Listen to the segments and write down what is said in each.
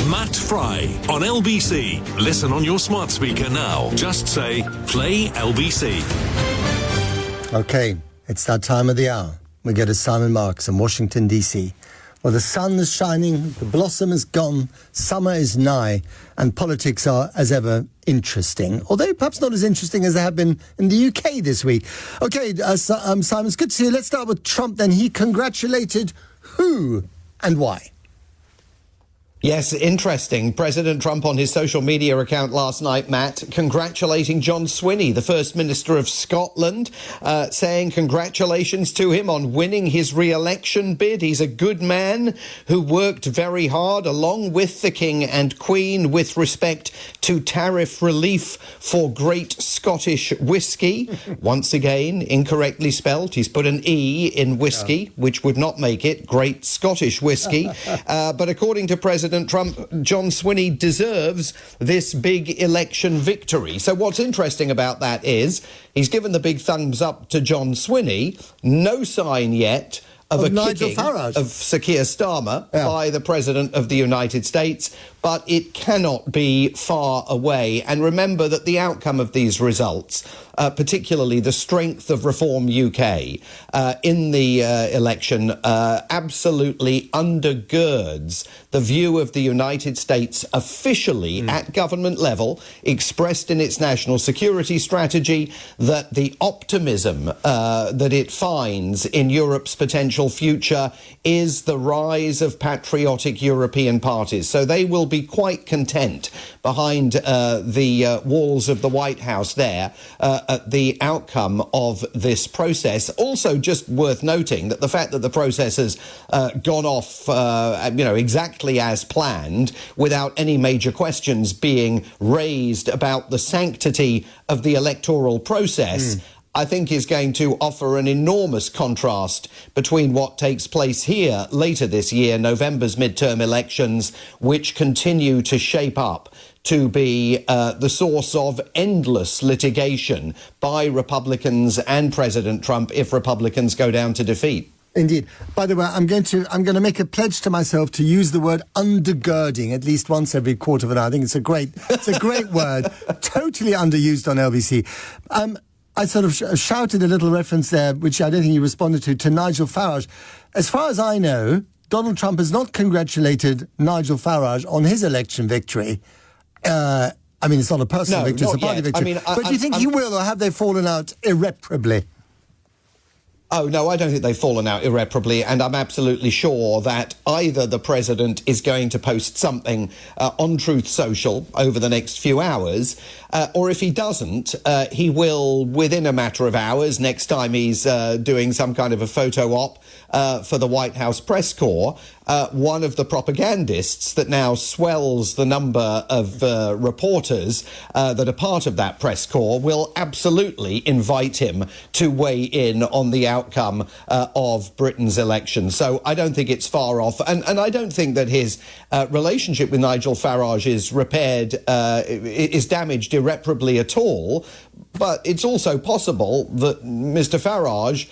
Matt Frei on LBC. Listen on your smart speaker now. Just say, play LBC. Okay, it's that time of the hour. We go to Simon Marks in Washington, D.C. Well, the sun is shining, the blossom is gone, summer is nigh, and politics are, as ever, interesting. Although perhaps not as interesting as they have been in the UK this week. Okay, Simon, it's good to see you. Let's start with Trump then. He congratulated who and why? Yes, interesting. President Trump on his social media account last night, Matt, congratulating John Swinney, the First Minister of Scotland, saying congratulations to him on winning his re-election bid. He's a good man who worked very hard along with the King and Queen with respect to tariff relief for Great Scottish Whisky. Once again, incorrectly spelt. He's put an E in whiskey, which would not make it Great Scottish Whisky. But according to President Trump, John Swinney deserves this big election victory. So what's interesting about that is he's given the big thumbs up to John Swinney. No sign yet of a kicking of Sir Keir Starmer by the President of the United States, but it cannot be far away. And remember that the outcome of these results, particularly the strength of Reform UK in the election, absolutely undergirds the view of the United States officially at government level, expressed in its national security strategy, that the optimism that it finds in Europe's potential future is the rise of patriotic European parties. So they will be quite content behind the walls of the White House there at the outcome of this process. Also, just worth noting that the fact that the process has gone off, exactly as planned, without any major questions being raised about the sanctity of the electoral process, I think is going to offer an enormous contrast between what takes place here later this year, November's midterm elections, which continue to shape up to be the source of endless litigation by Republicans and President Trump if Republicans go down to defeat. Indeed. By the way, I'm going to make a pledge to myself to use the word undergirding at least once every quarter of an hour. I think it's a great word, totally underused on LBC. I sort of shouted a little reference there, which I don't think you responded to Nigel Farage. As far as I know, Donald Trump has not congratulated Nigel Farage on his election victory. It's not a personal victory, it's a party victory. But do you think he will, or have they fallen out irreparably? Oh, no, I don't think they've fallen out irreparably, and I'm absolutely sure that either the president is going to post something on Truth Social over the next few hours, or if he doesn't, he will, within a matter of hours, next time he's doing some kind of a photo op for the White House press corps, one of the propagandists that now swells the number of reporters that are part of that press corps will absolutely invite him to weigh in on the outcome of Britain's election. So I don't think it's far off. And I don't think that his relationship with Nigel Farage is damaged irreparably at all. But it's also possible that Mr. Farage,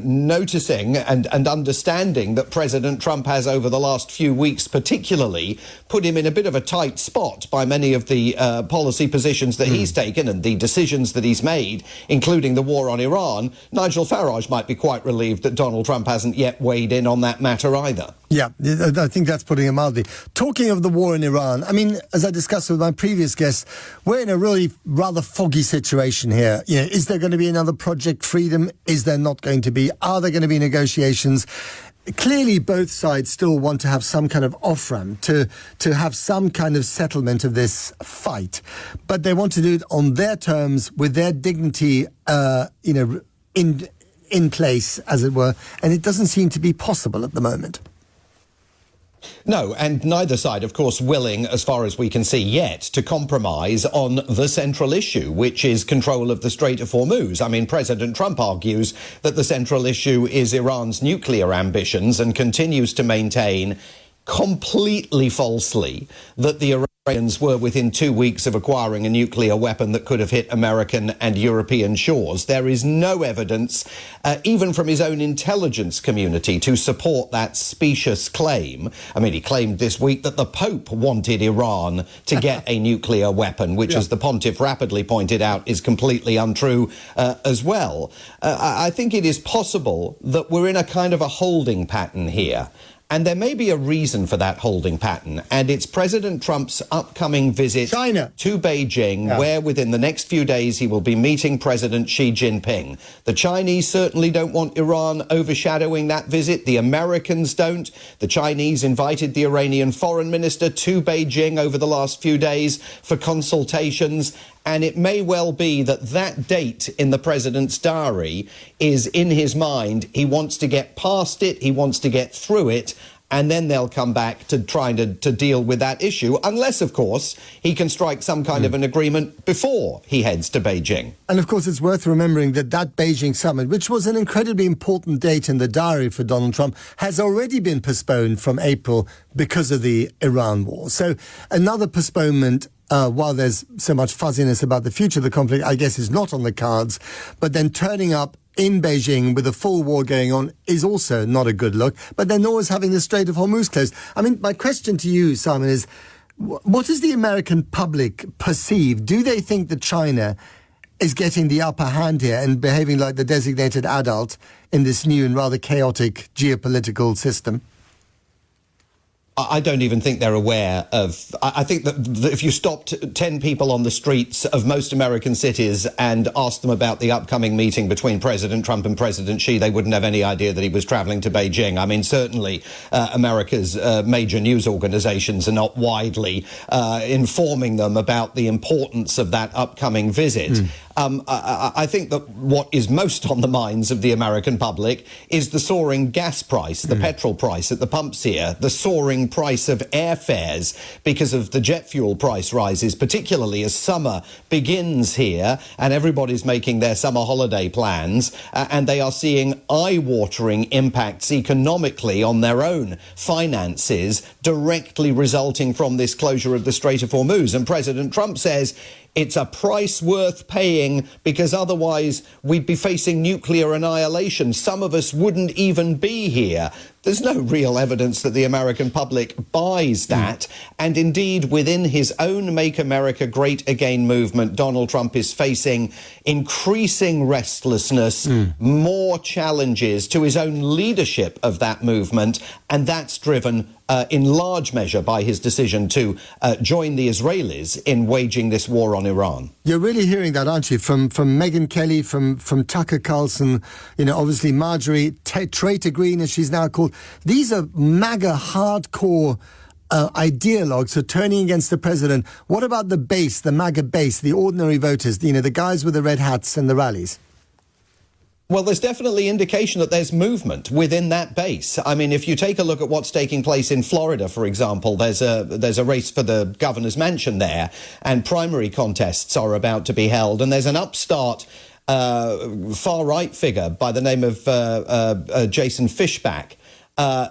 noticing and understanding that President Trump has over the last few weeks particularly put him in a bit of a tight spot by many of the policy positions that he's taken and the decisions that he's made, including the war on Iran, Nigel Farage might be quite relieved that Donald Trump hasn't yet weighed in on that matter either. Yeah, I think that's putting it mildly. Talking of the war in Iran, as I discussed with my previous guests, we're in a really rather foggy situation here. Is there going to be another Project Freedom? Is there not going to be? Are there going to be negotiations? Clearly, both sides still want to have some kind of off-ramp, to have some kind of settlement of this fight. But they want to do it on their terms, with their dignity, in place, as it were. And it doesn't seem to be possible at the moment. No, and neither side, of course, willing, as far as we can see yet, to compromise on the central issue, which is control of the Strait of Hormuz. President Trump argues that the central issue is Iran's nuclear ambitions and continues to maintain completely falsely that the Iranians were within 2 weeks of acquiring a nuclear weapon that could have hit American and European shores. There is no evidence, even from his own intelligence community, to support that specious claim. I mean, he claimed this week that the Pope wanted Iran to get a nuclear weapon, which, as the pontiff rapidly pointed out, is completely untrue as well. I think it is possible that we're in a kind of a holding pattern here. And there may be a reason for that holding pattern, and it's President Trump's upcoming visit to Beijing, where within the next few days he will be meeting President Xi Jinping. The Chinese certainly don't want Iran overshadowing that visit. The Americans don't. The Chinese invited the Iranian foreign minister to Beijing over the last few days for consultations. And it may well be that that date in the president's diary is in his mind. He wants to get past it. He wants to get through it. And then they'll come back to trying to deal with that issue, unless, of course, he can strike some kind of an agreement before he heads to Beijing. And, of course, it's worth remembering that that Beijing summit, which was an incredibly important date in the diary for Donald Trump, has already been postponed from April because of the Iran war. So another postponement, while there's so much fuzziness about the future of the conflict, I guess is not on the cards. But then turning up in Beijing with a full war going on is also not a good look. But then always having the Strait of Hormuz closed. I mean, my question to you, Simon, is what does the American public perceive? Do they think that China is getting the upper hand here and behaving like the designated adult in this new and rather chaotic geopolitical system? I don't even think they're aware of... I think that if you stopped 10 people on the streets of most American cities and asked them about the upcoming meeting between President Trump and President Xi, they wouldn't have any idea that he was travelling to Beijing. I mean, certainly America's major news organisations are not widely informing them about the importance of that upcoming visit. I think that what is most on the minds of the American public is the soaring gas price, the petrol price at the pumps here, the soaring price of airfares because of the jet fuel price rises, particularly as summer begins here and everybody's making their summer holiday plans and they are seeing eye-watering impacts economically on their own finances directly resulting from this closure of the Strait of Hormuz. And President Trump says it's a price worth paying because otherwise we'd be facing nuclear annihilation. Some of us wouldn't even be here. There's no real evidence that the American public buys that. And indeed, within his own Make America Great Again movement, Donald Trump is facing increasing restlessness, more challenges to his own leadership of that movement. And that's driven in large measure by his decision to join the Israelis in waging this war on Iran. You're really hearing that, aren't you? From Megyn Kelly, from Tucker Carlson, you know, obviously Marjorie Traitor Green, as she's now called. These are MAGA hardcore ideologues who are turning against the president. What about the base, the MAGA base, the ordinary voters, you know, the guys with the red hats and the rallies? Well, there's definitely indication that there's movement within that base. I mean, if you take a look at what's taking place in Florida, for example, there's a race for the governor's mansion there, and primary contests are about to be held, and there's an upstart far-right figure by the name of Jason Fishback,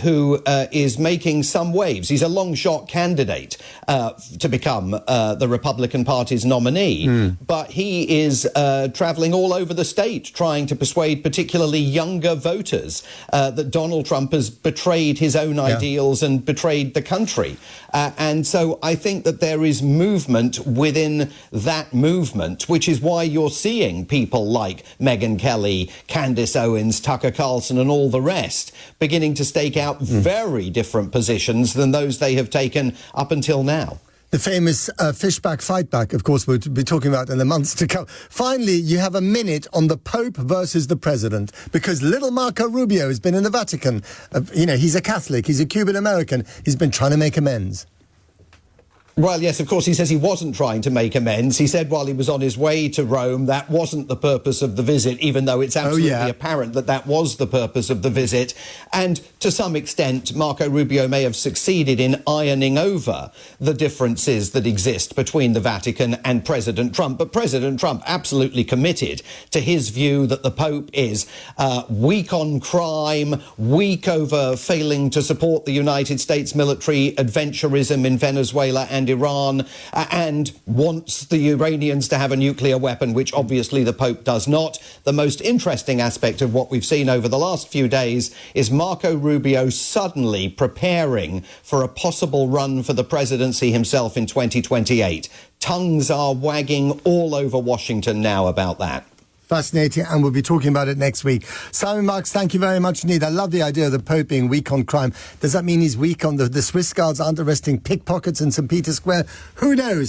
who is making some waves. He's a long-shot candidate to become the Republican Party's nominee, but he is travelling all over the state trying to persuade particularly younger voters that Donald Trump has betrayed his own ideals and betrayed the country. And so I think that there is movement within that movement, which is why you're seeing people like Megyn Kelly, Candace Owens, Tucker Carlson and all the rest beginning to stake out very different positions than those they have taken up until now. The famous Fishback fight back, of course, we'll be talking about in the months to come. Finally, you have a minute on the Pope versus the President, because little Marco Rubio has been in the Vatican. You know, he's a Catholic, he's a Cuban American. He's been trying to make amends. Well, yes, of course, he says he wasn't trying to make amends. He said while he was on his way to Rome, that wasn't the purpose of the visit, even though it's absolutely apparent that that was the purpose of the visit. And to some extent, Marco Rubio may have succeeded in ironing over the differences that exist between the Vatican and President Trump. But President Trump absolutely committed to his view that the Pope is weak on crime, weak over failing to support the United States military adventurism in Venezuela and Iran, and wants the Iranians to have a nuclear weapon, which obviously the Pope does not. The most interesting aspect of what we've seen over the last few days is Marco Rubio suddenly preparing for a possible run for the presidency himself in 2028. Tongues are wagging all over Washington now about that. Fascinating, and we'll be talking about it next week. Simon Marks, thank you very much indeed. I love the idea of the Pope being weak on crime. Does that mean he's weak on the Swiss guards aren't arresting pickpockets in St. Peter's Square? Who knows?